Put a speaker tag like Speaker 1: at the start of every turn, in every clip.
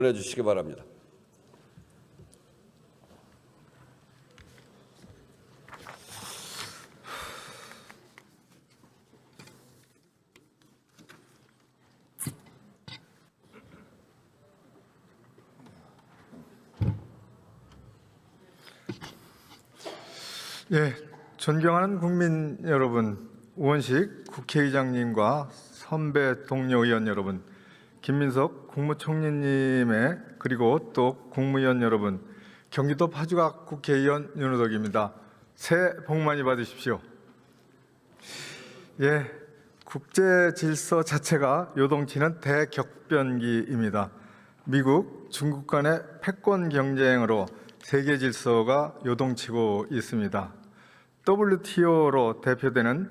Speaker 1: 해주시기 바랍니다.
Speaker 2: 예, 존경하는 국민 여러분, 우원식 국회의장님과 선배 동료 의원 여러분, 김민석 국무총리님의 그리고 또 국무위원 여러분, 경기도 파주각 국회의원 윤호덕입니다. 새해 복 많이 받으십시오. 예, 국제 질서 자체가 요동치는 대격변기입니다. 미국, 중국 간의 패권 경쟁으로 세계 질서가 요동치고 있습니다. WTO로 대표되는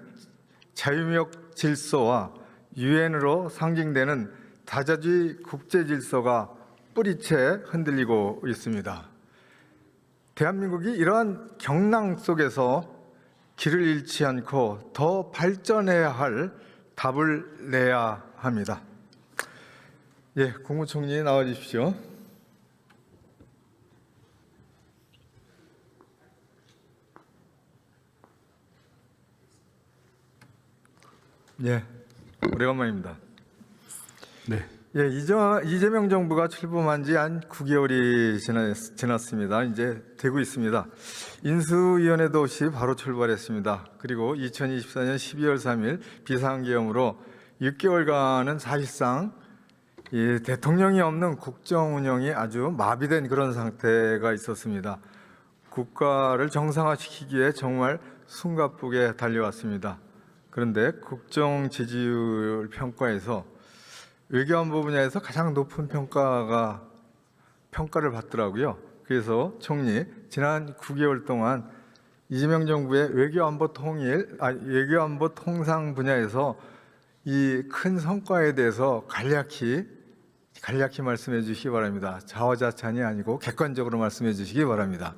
Speaker 2: 자유무역 질서와 유엔으로 상징되는 다자주의 국제 질서가 뿌리채 흔들리고 있습니다. 대한민국이 이러한 경랑 속에서 길을 잃지 않고 더 발전해야 할 답을 내야 합니다. 예, 국무총리 나와 주십시오. 예, 오래간만입니다.
Speaker 3: 네.
Speaker 2: 예, 이재명 정부가 출범한 지 한 9개월이 지났습니다. 이제 되고 있습니다. 인수위원회도 없이 바로 출발했습니다. 그리고 2024년 12월 3일 비상계엄으로 6개월간은 사실상 대통령이 없는 국정 운영이 아주 마비된 그런 상태가 있었습니다. 국가를 정상화시키기에 정말 숨가쁘게 달려왔습니다. 그런데 국정 지지율 평가에서 외교안보 분야에서 가장 높은 평가를 받더라고요. 그래서 총리 지난 9개월 동안 이재명 정부의 외교안보 통상 분야에서 이 큰 성과에 대해서 간략히 말씀해 주시기 바랍니다. 자화자찬이 아니고 객관적으로 말씀해 주시기 바랍니다.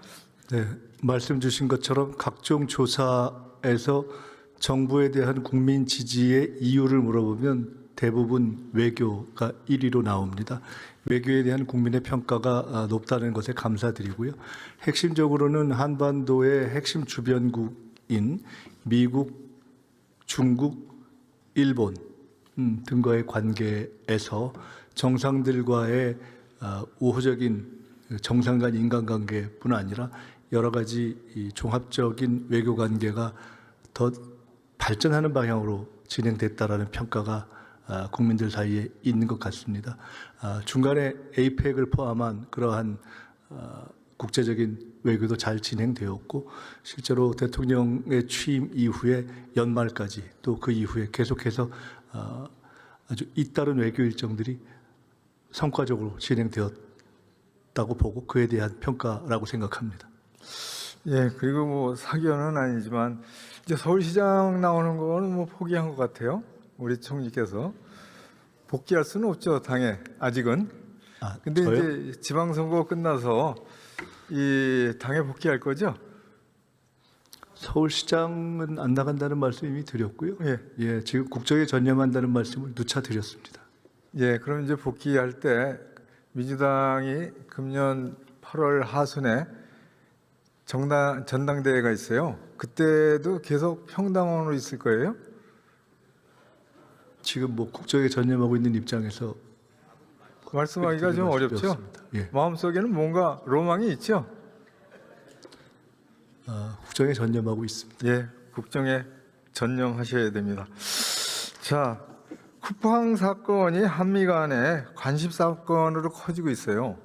Speaker 3: 네. 말씀 주신 것처럼 각종 조사에서 정부에 대한 국민 지지의 이유를 물어보면 대부분 외교가 1위로 나옵니다. 외교에 대한 국민의 평가가 높다는 것에 감사드리고요. 핵심적으로는 한반도의 핵심 주변국인 미국, 중국, 일본 등과의 관계에서 정상들과의 우호적인 정상 간 인간관계뿐 아니라 여러 가지 종합적인 외교 관계가 더 발전하는 방향으로 진행됐다라는 평가가 국민들 사이에 있는 것 같습니다. 중간에 에이펙을 포함한 그러한 국제적인 외교도 잘 진행되었고 실제로 대통령의 취임 이후에 연말까지 또 그 이후에 계속해서 아주 잇따른 외교 일정들이 성과적으로 진행되었다고 보고 그에 대한 평가라고 생각합니다.
Speaker 2: 예, 그리고 뭐 사견은 아니지만 이제 서울시장 나오는 거는 뭐 포기한 것 같아요. 우리 총리께서 복귀할 수는 없죠, 당에 아직은. 근데
Speaker 3: 저요?
Speaker 2: 이제 지방선거 끝나서 이 당에 복귀할 거죠?
Speaker 3: 서울시장은 안 나간다는 말씀 이미 드렸고요.
Speaker 2: 예.
Speaker 3: 지금 국정에 전념한다는 말씀을 누차 드렸습니다.
Speaker 2: 예, 그럼 이제 복귀할 때 민주당이 금년 8월 하순에 전당대회가 있어요. 그때도 계속 평당원으로 있을 거예요?
Speaker 3: 지금 뭐 국정에 전념하고 있는 입장에서
Speaker 2: 말씀하기가 좀 어렵죠?
Speaker 3: 예.
Speaker 2: 마음속에는 뭔가 로망이 있죠?
Speaker 3: 국정에 전념하고 있습니다.
Speaker 2: 예, 국정에 전념하셔야 됩니다. 자, 쿠팡 사건이 한미 간의 관심 사건으로 커지고 있어요.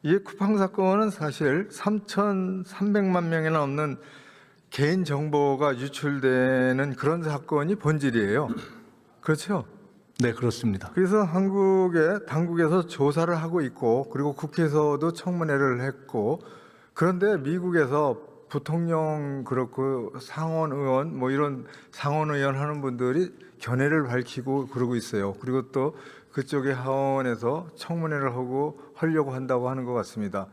Speaker 2: 이 쿠팡 사건은 사실 3,300만 명이 넘는 개인 정보가 유출되는 그런 사건이 본질이에요. 그렇죠?
Speaker 3: 네, 그렇습니다.
Speaker 2: 그래서 한국의 당국에서 조사를 하고 있고 그리고 국회에서도 청문회를 했고 그런데 미국에서 부통령 그렇고 상원 의원 뭐 이런 상원 의원 하는 분들이 견해를 밝히고 그러고 있어요. 그리고 또 그쪽의 하원에서 청문회를 하려고 한다고 하는 것 같습니다.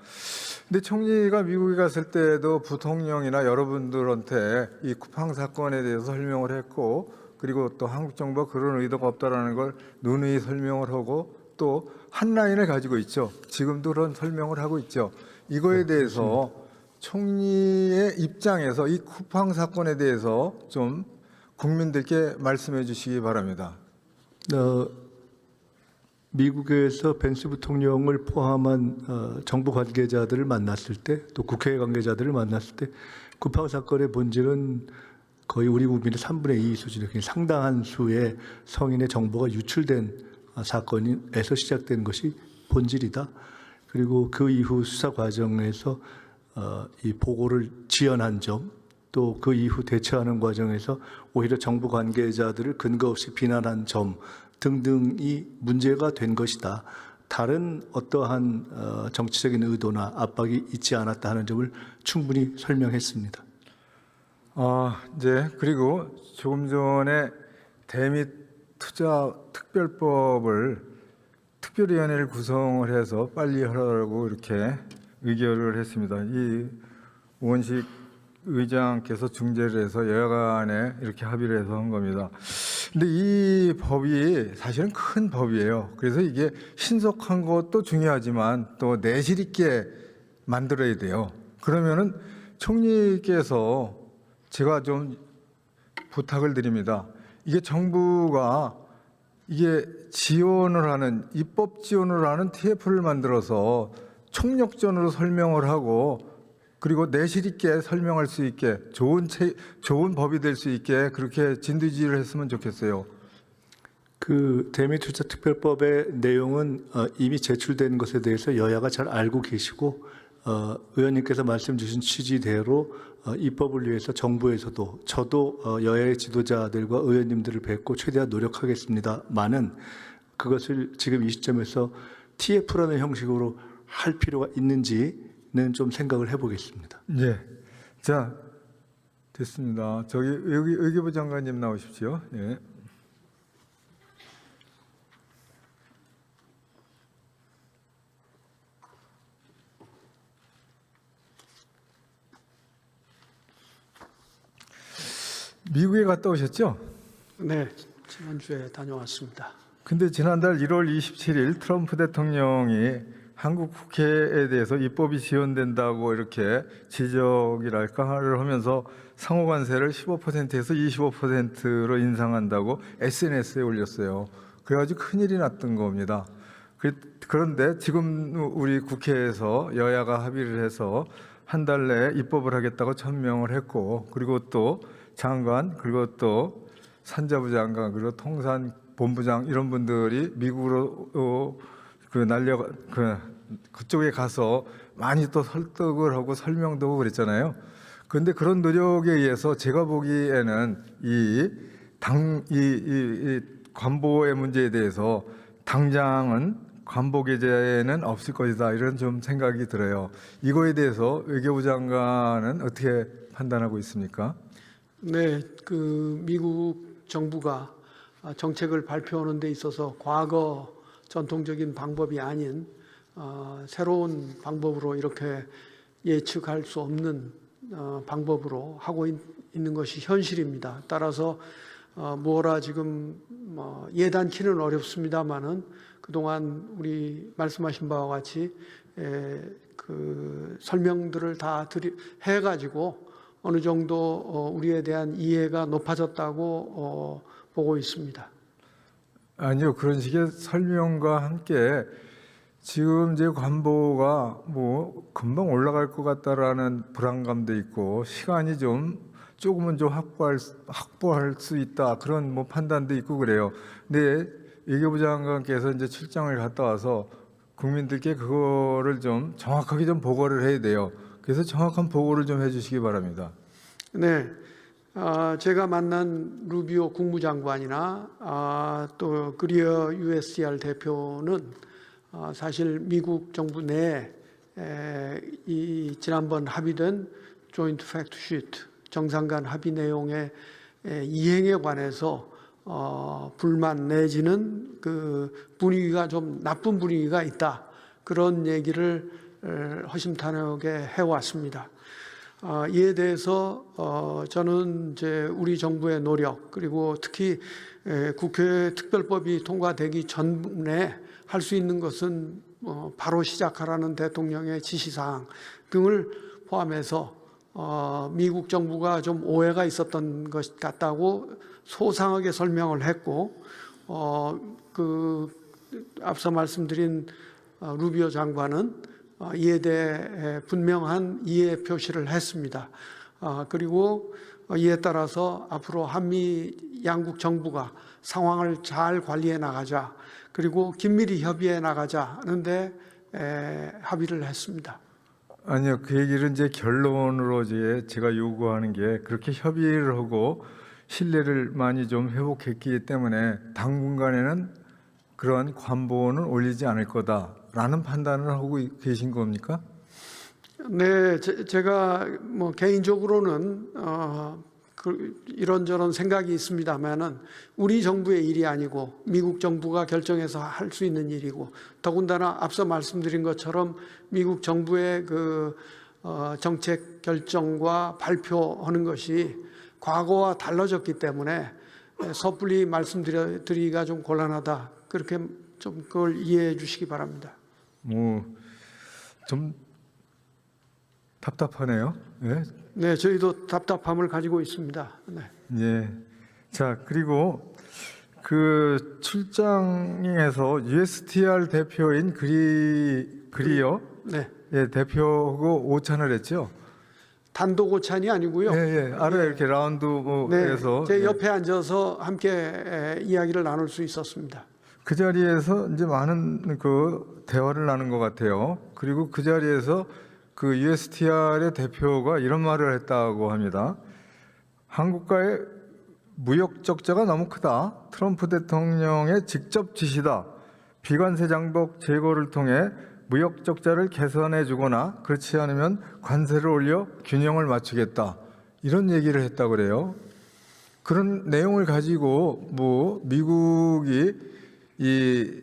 Speaker 2: 근데 총리가 미국에 갔을 때도 부통령이나 여러분들한테 이 쿠팡 사건에 대해서 설명을 했고 그리고 또 한국 정부가 그런 의도가 없다라는 걸 누누이 설명을 하고 또 한 라인을 가지고 있죠. 지금도 그런 설명을 하고 있죠. 이거에 대해서 총리의 입장에서 이 쿠팡 사건에 대해서 좀 국민들께 말씀해 주시기 바랍니다.
Speaker 3: 미국에서 벤스 부통령을 포함한 정부 관계자들을 만났을 때, 또 국회 관계자들을 만났을 때 쿠팡 사건의 본질은 거의 우리 국민의 3분의 2 수준의 굉장히 상당한 수의 성인의 정보가 유출된 사건에서 시작된 것이 본질이다. 그리고 그 이후 수사 과정에서 이 보고를 지연한 점, 또 그 이후 대처하는 과정에서 오히려 정부 관계자들을 근거 없이 비난한 점 등등이 문제가 된 것이다. 다른 어떠한 정치적인 의도나 압박이 있지 않았다 하는 점을 충분히 설명했습니다.
Speaker 2: 이제 그리고 조금 전에 대미 투자 특별법을 특별위원회를 구성을 해서 빨리 하라고 이렇게 의결을 했습니다. 이 우원식 의장께서 중재를 해서 여야간에 이렇게 합의를 해서 한 겁니다. 근데 이 법이 사실은 큰 법이에요. 그래서 이게 신속한 것도 중요하지만 또 내실 있게 만들어야 돼요. 그러면은 총리께서 제가 좀 부탁을 드립니다. 이게 정부가 이게 지원을 하는 입법 지원을 하는 TF를 만들어서 총력전으로 설명을 하고 그리고 내실 있게 설명할 수 있게 좋은 법이 될 수 있게 그렇게 진두지휘를 했으면 좋겠어요.
Speaker 3: 그 대미투자특별법의 내용은 이미 제출된 것에 대해서 여야가 잘 알고 계시고 의원님께서 말씀 주신 취지대로 입법을 위해서 정부에서도 저도 여야의 지도자들과 의원님들을 뵙고 최대한 노력하겠습니다만은 그것을 지금 이 시점에서 TF라는 형식으로 할 필요가 있는지는 좀 생각을 해보겠습니다.
Speaker 2: 네, 자 됐습니다. 저기 여기 의교부 장관님 나오십시오. 예. 미국에 갔다 오셨죠?
Speaker 1: 네, 지난주에 다녀왔습니다.
Speaker 2: 근데 지난달 1월 27일 트럼프 대통령이 한국 국회에 대해서 입법이 지연된다고 이렇게 지적이랄까를 하면서 상호관세를 15%에서 25%로 인상한다고 SNS에 올렸어요. 그래가지고 큰일이 났던 겁니다. 그런데 지금 우리 국회에서 여야가 합의를 해서 한 달 내에 입법을 하겠다고 천명을 했고 그리고 또 장관 그리고 또 산자부 장관 그리고 통산본부장 이런 분들이 미국으로 그쪽에 가서 많이 또 설득을 하고 설명도 하고 그랬잖아요. 그런데 그런 노력에 의해서 제가 보기에는 이 관보의 문제에 대해서 당장은 관보 게재에는 없을 것이다 이런 좀 생각이 들어요. 이거에 대해서 외교부 장관은 어떻게 판단하고 있습니까?
Speaker 1: 네, 그 미국 정부가 정책을 발표하는 데 있어서 과거 전통적인 방법이 아닌 새로운 방법으로 이렇게 예측할 수 없는 방법으로 하고 있는 것이 현실입니다. 따라서 뭐라 지금 예단치는 어렵습니다만은 그동안 우리 말씀하신 바와 같이 그 설명들을 다 해가지고 어느 정도 우리에 대한 이해가 높아졌다고 보고 있습니다.
Speaker 2: 아니요, 그런 식의 설명과 함께 지금 이제 관보가 뭐 금방 올라갈 것 같다라는 불안감도 있고 시간이 조금은 좀 확보할 수 있다 그런 뭐 판단도 있고 그래요. 근데 외교부 장관께서 이제 출장을 갔다 와서 국민들께 그거를 좀 정확하게 좀 보고를 해야 돼요. 그래서 정확한 보고를 좀 해주시기 바랍니다.
Speaker 1: 네, 제가 만난 루비오 국무장관이나 또 그리어 USCR 대표는 사실 미국 정부 내에 이 지난번 합의된 조인트 팩트 시트 정상 간 합의 내용의 이행에 관해서 불만 내지는 그 분위기가 좀 나쁜 분위기가 있다 그런 얘기를 허심탄회하게 해왔습니다. 이에 대해서 저는 이제 우리 정부의 노력 그리고 특히 국회 특별법이 통과되기 전에 할 수 있는 것은 바로 시작하라는 대통령의 지시사항 등을 포함해서 미국 정부가 좀 오해가 있었던 것 같다고 소상하게 설명을 했고, 앞서 말씀드린 루비오 장관은 이에 대해 분명한 이해 표시를 했습니다. 그리고 이에 따라서 앞으로 한미 양국 정부가 상황을 잘 관리해 나가자, 그리고 긴밀히 협의해 나가자는데 합의를 했습니다.
Speaker 2: 아니요, 그 얘기를 이제 결론으로 제가 요구하는 게 그렇게 협의를 하고 신뢰를 많이 좀 회복했기 때문에 당분간에는 그런 관보는 올리지 않을 거다라는 판단을 하고 계신 겁니까?
Speaker 1: 네, 제가 뭐 개인적으로는 이런저런 생각이 있습니다만은 우리 정부의 일이 아니고 미국 정부가 결정해서 할 수 있는 일이고, 더군다나 앞서 말씀드린 것처럼 미국 정부의 정책 결정과 발표하는 것이 과거와 달라졌기 때문에 섣불리 말씀드리기가 좀 곤란하다. 그렇게 좀 그걸 이해해 주시기 바랍니다.
Speaker 2: 좀 답답하네요. 네.
Speaker 1: 네, 저희도 답답함을 가지고 있습니다. 네.
Speaker 2: 예. 자, 그리고 그 출장에서 USTR 대표인 그리어
Speaker 1: 네.
Speaker 2: 예, 대표하고 오찬을 했죠.
Speaker 1: 단독 오찬이 아니고요.
Speaker 2: 예, 아래 이렇게 라운드에서
Speaker 1: 네, 제 옆에 앉아서 함께 이야기를 나눌 수 있었습니다.
Speaker 2: 그 자리에서 이제 많은 그 대화를 나눈 것 같아요. 그리고 그 자리에서 그 USTR의 대표가 이런 말을 했다고 합니다. 한국과의 무역 적자가 너무 크다. 트럼프 대통령의 직접 지시다. 비관세 장벽 제거를 통해 무역 적자를 개선해 주거나 그렇지 않으면 관세를 올려 균형을 맞추겠다. 이런 얘기를 했다고 그래요. 그런 내용을 가지고 미국이 이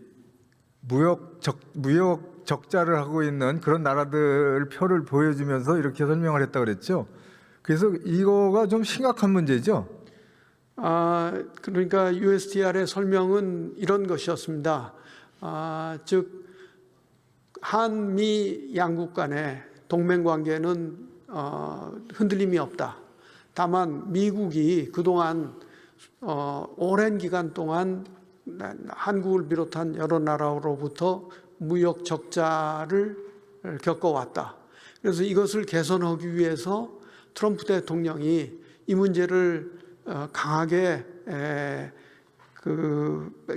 Speaker 2: 무역 적자를 하고 있는 그런 나라들 표를 보여주면서 이렇게 설명을 했다고 그랬죠. 그래서 이거가 좀 심각한 문제죠.
Speaker 1: 그러니까 USTR의 설명은 이런 것이었습니다. 즉 한미 양국 간의 동맹 관계는 흔들림이 없다. 다만 미국이 그동안 오랜 기간 동안 한국을 비롯한 여러 나라로부터 무역 적자를 겪어왔다. 그래서 이것을 개선하기 위해서 트럼프 대통령이 이 문제를 강하게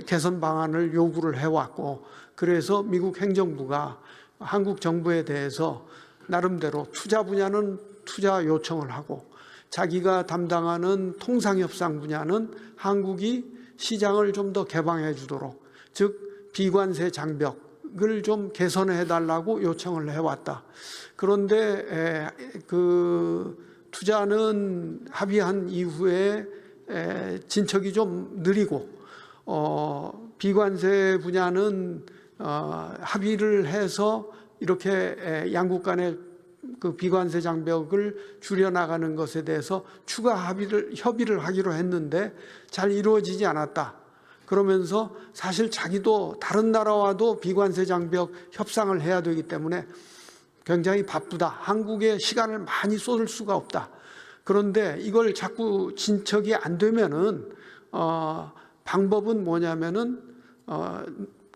Speaker 1: 개선 방안을 요구를 해왔고, 그래서 미국 행정부가 한국 정부에 대해서 나름대로 투자 분야는 투자 요청을 하고 자기가 담당하는 통상협상 분야는 한국이 시장을 좀 더 개방해 주도록, 즉 비관세 장벽을 좀 개선해 달라고 요청을 해왔다. 그런데 그 투자는 합의한 이후에 진척이 좀 느리고 비관세 분야는 합의를 해서 이렇게 양국 간의 그 비관세 장벽을 줄여나가는 것에 대해서 추가 협의를 하기로 했는데 잘 이루어지지 않았다. 그러면서 사실 자기도 다른 나라와도 비관세 장벽 협상을 해야 되기 때문에 굉장히 바쁘다. 한국에 시간을 많이 쏟을 수가 없다. 그런데 이걸 자꾸 진척이 안 되면은 방법은 뭐냐면은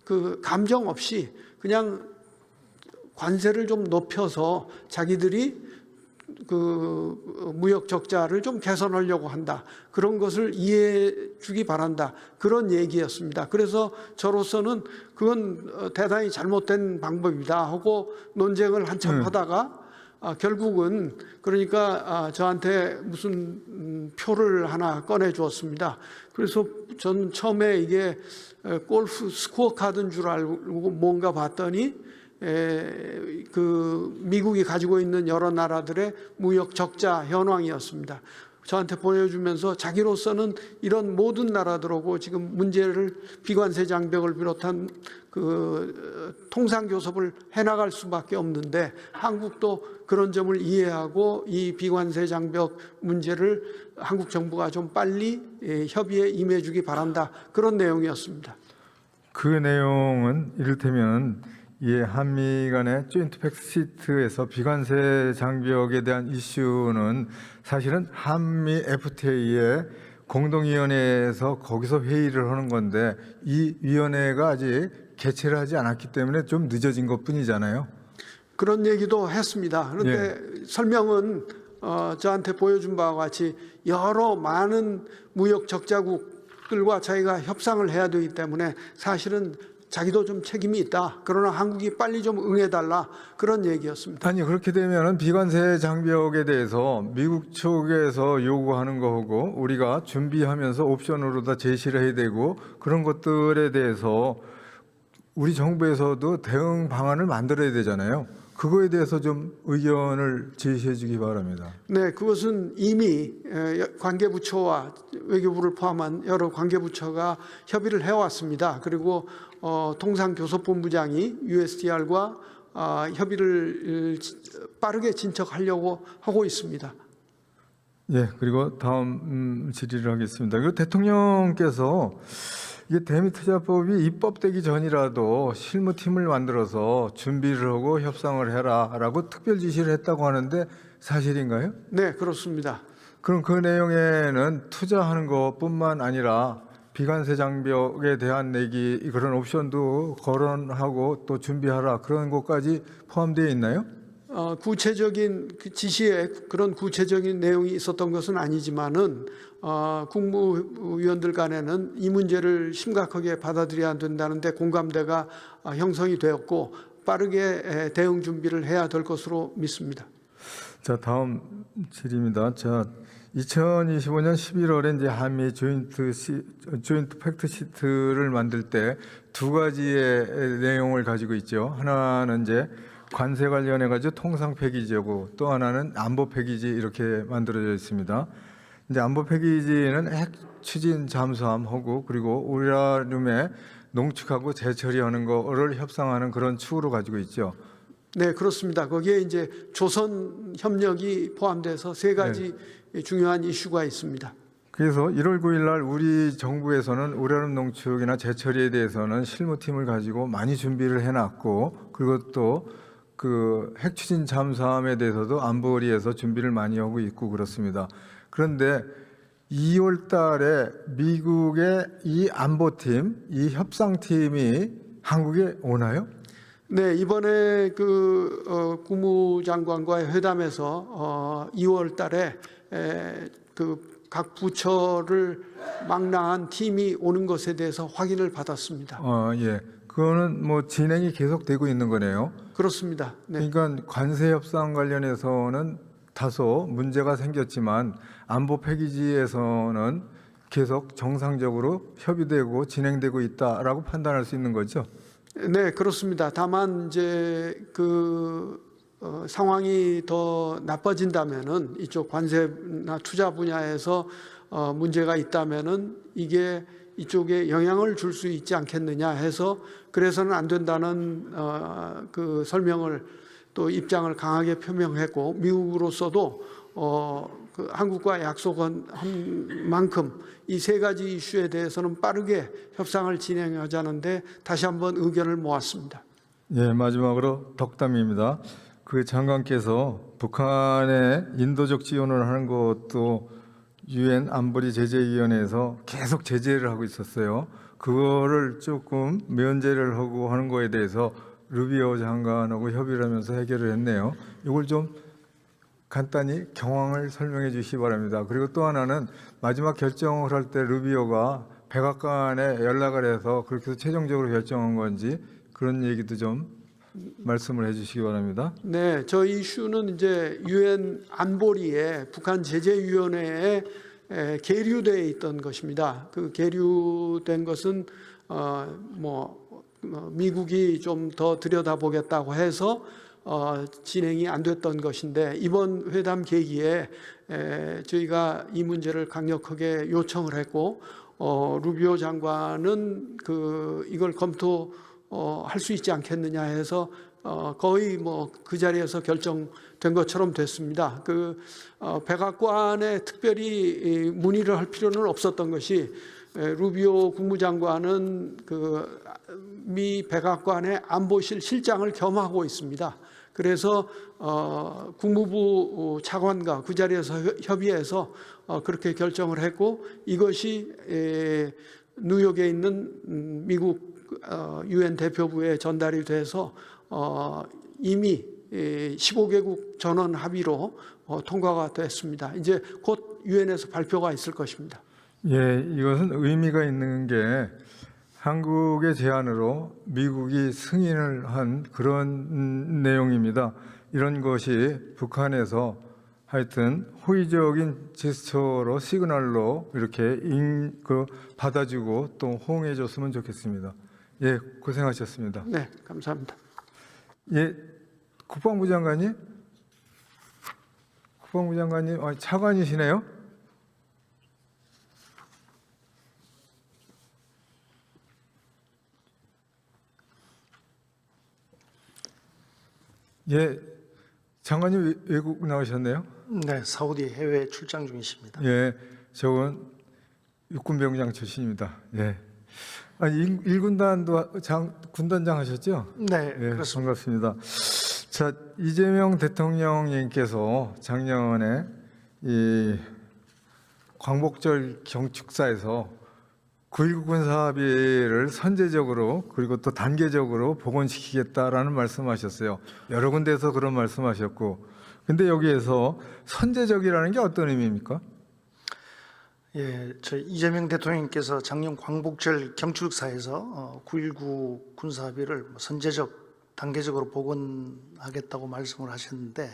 Speaker 1: 그 감정 없이 그냥 관세를 좀 높여서 자기들이 그 무역 적자를 좀 개선하려고 한다. 그런 것을 이해해 주기 바란다. 그런 얘기였습니다. 그래서 저로서는 그건 대단히 잘못된 방법이다 하고 논쟁을 한참 하다가 결국은 그러니까 저한테 무슨 표를 하나 꺼내 주었습니다. 그래서 저는 처음에 이게 골프 스코어 카드인 줄 알고 뭔가 봤더니 그 미국이 가지고 있는 여러 나라들의 무역 적자 현황이었습니다. 저한테 보여주면서 자기로서는 이런 모든 나라들하고 지금 문제를 비관세 장벽을 비롯한 그 통상 교섭을 해나갈 수밖에 없는데 한국도 그런 점을 이해하고 이 비관세 장벽 문제를 한국 정부가 좀 빨리 협의에 임해주기 바란다. 그런 내용이었습니다.
Speaker 2: 그 내용은 이를테면 한미 간의 조인트 팩트 시트에서 비관세 장벽에 대한 이슈는 사실은 한미 FTA의 공동위원회에서 거기서 회의를 하는 건데 이 위원회가 아직 개최를 하지 않았기 때문에 좀 늦어진 것뿐이잖아요.
Speaker 1: 그런 얘기도 했습니다. 그런데 설명은 저한테 보여준 바와 같이 여러 많은 무역 적자국들과 저희가 협상을 해야 되기 때문에 사실은 자기도 좀 책임이 있다. 그러나 한국이 빨리 좀 응해달라. 그런 얘기였습니다.
Speaker 2: 아니 그렇게 되면 비관세 장벽에 대해서 미국 쪽에서 요구하는 거하고 우리가 준비하면서 옵션으로 다 제시를 해야 되고 그런 것들에 대해서 우리 정부에서도 대응 방안을 만들어야 되잖아요. 그거에 대해서 좀 의견을 제시해 주기 바랍니다.
Speaker 1: 네, 그것은 이미 관계부처와 외교부를 포함한 여러 관계부처가 협의를 해왔습니다. 그리고 통상교섭본부장이 USTR과 협의를 빠르게 진척하려고 하고 있습니다.
Speaker 2: 예, 그리고 다음 질의를 하겠습니다. 그리고 대통령께서 이게 대미투자법이 입법되기 전이라도 실무팀을 만들어서 준비를 하고 협상을 해라라고 특별 지시를 했다고 하는데 사실인가요?
Speaker 1: 네, 그렇습니다.
Speaker 2: 그럼 그 내용에는 투자하는 것뿐만 아니라 비관세 장벽에 대한 내기 그런 옵션도 거론하고 또 준비하라 그런 것까지 포함되어 있나요?
Speaker 1: 구체적인 그 지시에 그런 구체적인 내용이 있었던 것은 아니지만은 국무위원들 간에는 이 문제를 심각하게 받아들여야 된다는데 공감대가 형성이 되었고 빠르게 대응 준비를 해야 될 것으로 믿습니다.
Speaker 2: 자, 다음 질의입니다. 자, 2025년 11월에 이제 한미 조인트 팩트 시트를 만들 때 두 가지의 내용을 가지고 있죠. 하나는 이제 관세 관련해 가지고 통상 패키지고 또 하나는 안보 패키지 이렇게 만들어져 있습니다. 이제 안보 패키지는 핵 추진 잠수함하고 그리고 우라늄에 농축하고 재처리하는 거를 협상하는 그런 축으로 가지고 있죠.
Speaker 1: 네, 그렇습니다. 거기에 이제 조선 협력이 포함돼서 세 가지 중요한 이슈가 있습니다.
Speaker 2: 그래서 1월 9일 날 우리 정부에서는 우라늄 농축이나 재처리에 대해서는 실무팀을 가지고 많이 준비를 해놨고 그리고 또 그 핵추진 잠수함에 대해서도 안보리에서 준비를 많이 하고 있고 그렇습니다. 그런데 2월 달에 미국의 이 안보팀, 이 협상팀이 한국에 오나요?
Speaker 1: 네, 이번에 그 국무장관과의 회담에서 2월 달에 그 각 부처를 망라한 팀이 오는 것에 대해서 확인을 받았습니다.
Speaker 2: 예. 그거는 뭐 진행이 계속되고 있는 거네요.
Speaker 1: 그렇습니다. 네.
Speaker 2: 그러니까 관세 협상 관련해서는 다소 문제가 생겼지만 안보 패키지에서는 계속 정상적으로 협의되고 진행되고 있다라고 판단할 수 있는 거죠.
Speaker 1: 네, 그렇습니다. 다만 이제 그 상황이 더 나빠진다면은 이쪽 관세나 투자 분야에서 문제가 있다면은 이게 이쪽에 영향을 줄 수 있지 않겠느냐 해서 그래서는 안 된다는 그 설명을 또 입장을 강하게 표명했고 미국으로서도 그 한국과 약속한 만큼 이 세 가지 이슈에 대해서는 빠르게 협상을 진행하자는데 다시 한번 의견을 모았습니다.
Speaker 2: 예, 마지막으로 덕담입니다. 그 장관께서 북한에 인도적 지원을 하는 것도 유엔 안보리 제재위원회에서 계속 제재를 하고 있었어요. 그거를 조금 면제를 하고 하는 거에 대해서 루비오 장관하고 협의를 하면서 해결을 했네요. 이걸 좀 간단히 경황을 설명해 주시기 바랍니다. 그리고 또 하나는 마지막 결정을 할 때 루비오가 백악관에 연락을 해서 그렇게 해서 최종적으로 결정한 건지 그런 얘기도 좀 말씀을 해 주시기 바랍니다.
Speaker 1: 네, 저 이슈는 이제 유엔 안보리의 북한 제재위원회에 계류되어 있던 것입니다. 그 계류된 것은 미국이 좀 더 들여다보겠다고 해서 진행이 안 됐던 것인데 이번 회담 계기에 저희가 이 문제를 강력하게 요청을 했고 루비오 장관은 이걸 검토할 수 있지 않겠느냐 해서 거의 그 자리에서 결정된 것처럼 됐습니다. 백악관에 특별히 문의를 할 필요는 없었던 것이 루비오 국무장관은 그 미 백악관의 안보실 실장을 겸하고 있습니다. 그래서 국무부 차관과 그 자리에서 협의해서 그렇게 결정을 했고, 이것이 뉴욕에 있는 미국 유엔 대표부에 전달이 돼서 이미 15개국 전원 합의로 통과가 됐습니다. 이제 곧 유엔에서 발표가 있을 것입니다.
Speaker 2: 예, 이것은 의미가 있는 게 한국의 제안으로 미국이 승인을 한 그런 내용입니다. 이런 것이 북한에서 하여튼 호의적인 제스처로 시그널로 이렇게 받아주고 또 호응해줬으면 좋겠습니다. 예, 고생하셨습니다.
Speaker 1: 네, 감사합니다.
Speaker 2: 예, 국방부 장관님, 차관이시네요. 예, 장관님 외국 나오셨네요.
Speaker 4: 네, 사우디 해외 출장 중이십니다.
Speaker 2: 예, 저건 육군병장 출신입니다. 예, 일군단도 군단장 하셨죠?
Speaker 4: 네,
Speaker 2: 예,
Speaker 4: 그렇습니다.
Speaker 2: 반갑습니다. 자, 이재명 대통령님께서 작년에 이 광복절 경축사에서 9.19 군사합의를 선제적으로 그리고 또 단계적으로 복원시키겠다라는 말씀하셨어요. 여러 군데에서 그런 말씀하셨고, 근데 여기에서 선제적이라는 게 어떤 의미입니까?
Speaker 4: 예, 저희 이재명 대통령께서 작년 광복절 경축사에서 9.19 군사합의를 선제적, 단계적으로 복원하겠다고 말씀을 하셨는데,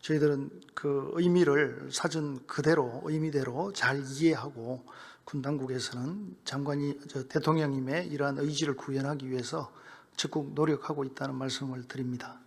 Speaker 4: 저희들은 그 의미를 사전 그대로 의미대로 잘 이해하고 군 당국에서는 대통령님의 이러한 의지를 구현하기 위해서 적극 노력하고 있다는 말씀을 드립니다.